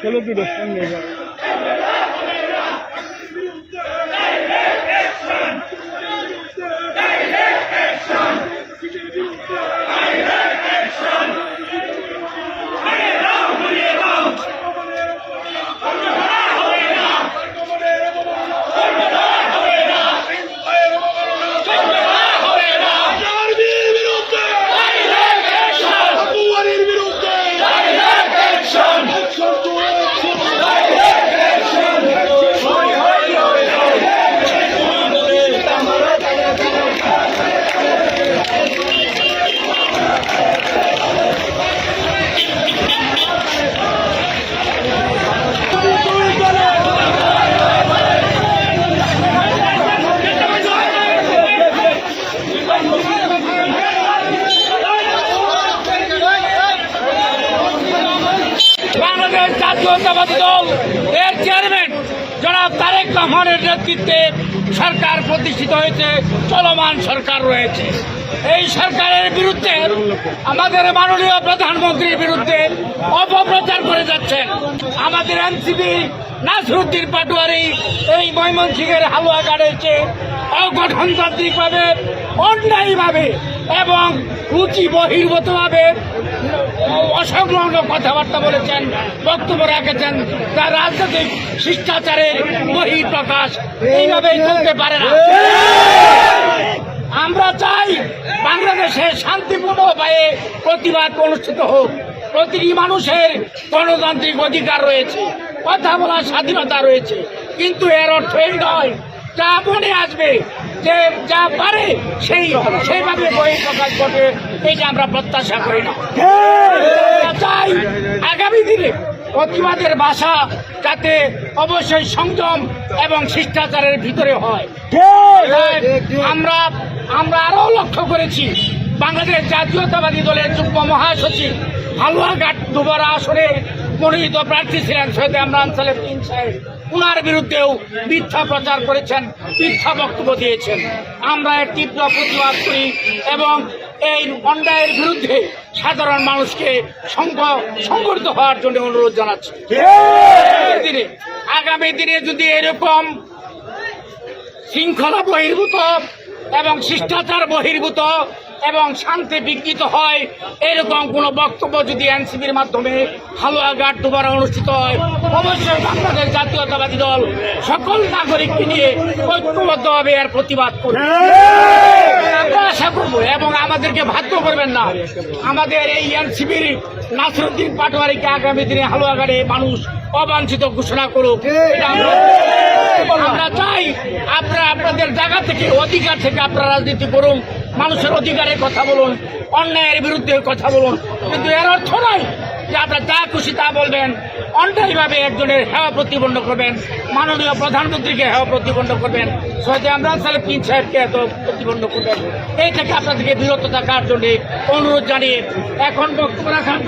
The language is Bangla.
চলো দুটো সঙ্গে যাবে। বাংলাদেশ জাতীয়তাবাদী দল এর চেয়ারম্যান জনাব তারেক রহমানের নেতৃত্বে সরকার প্রতিষ্ঠিত হয়েছে, চলমান সরকার রয়েছে। এই সরকারের বিরুদ্ধে আমাদের মাননীয় প্রধানমন্ত্রীর বিরুদ্ধে অপপ্রচার করে যাচ্ছেন। আমাদের এনসিপি নাসিরউদ্দিন পাটোয়ারি এই ময়মনসিংহের হালুয়াঘাটের চেয়ে অগঠনতান্ত্রিকভাবে, অন্যায়ভাবে এবং রুচি বহির্ভূতভাবে অসংলগ্ন কথাবার্তা বলেছেন, বক্তব্য রেখেছেন। তার রাজনৈতিক শিষ্টাচারের বহিঃপ্রকাশ এইভাবেই চলতে পারে না। আমরা চাই বাংলাদেশে শান্তিপূর্ণ উপায়ে প্রতিবাদ অনুষ্ঠিত হোক। প্রতিটি মানুষের গণতান্ত্রিক অধিকার রয়েছে, কথা বলার স্বাধীনতা রয়েছে, কিন্তু এর অর্থ এই নয় যা মনে আসবে যে যা পারে সেইভাবে বহিঃপ্রকাশ ঘটে, এইটা আমরা প্রত্যাশা করি না। চাই আগামী দিনে প্রতিবাদের ভাষা যাতে অবশ্যই সংযম এবং শিষ্টাচারের ভিতরে হয়। আমরা আরো লক্ষ্য করেছি, বাংলাদেশ জাতীয়তাবাদী দলের যুগ্ম মহাসচিব হালুয়াঘাট দুবারা আসনের মনোনীত প্রার্থী ছিলেন সৈয়দ ইমরান সালেহদ্দিন সাহেব, উনার বিরুদ্ধেও মিথ্যা প্রচার করেছেন, মিথ্যা বক্তব্য দিয়েছেন। আমরা এর তীব্র প্রতিবাদ করি এবং এই অন্যায়ের বিরুদ্ধে সাধারণ মানুষকে সংগঠিত হওয়ার জন্য অনুরোধ জানাচ্ছি। আগামী দিনে যদি এরকম শৃঙ্খলা বহির্ভূত এবং শিষ্টাচার বহির্ভূত এবং শান্তি বিঘ্নিত হয়, এরকম কোন বক্তব্য যদি এনসিপির মাধ্যমে হালুয়াঘাট দুবারা অনুষ্ঠিত হয়, অবশ্যই বাংলাদেশ জাতীয়তাবাদী দল সকল নাগরিককে নিয়ে ঐক্যবদ্ধভাবে এর প্রতিবাদ করবে। আমরা আশা করবো এবং আমাদেরকে বাধ্য করবেন না, আমাদের এই এনসিপির নাসিরউদ্দিন পাটোয়ারিকে আগামী দিনে হালুয়াঘাটে মানুষ অবাঞ্ছিত ঘোষণা করুক। আমরা চাই আপনারা আপনাদের জায়গা থেকে, অধিকার থেকে আপনারা রাজনীতি করুন, মানুষের অধিকারের কথা বলুন, অন্যায়ের বিরুদ্ধে কথা বলুন, কিন্তু এর অর্থ নয় যে আপনারা যা খুশি তা বলবেন, অন্যায়ভাবে একজনের হেওয়া প্রতিপন্ন করবেন, মাননীয় প্রধানমন্ত্রীকে হেওয়া প্রতিপন্ন করবেন, সৈয়দ ইমরান সালেহদ্দিন সাহেবকে এত প্রতিপন্ন করবেন। এই থেকে আপনাদেরকে বিরত থাকার জন্য অনুরোধ জানিয়ে এখন বক্তব্য রাখার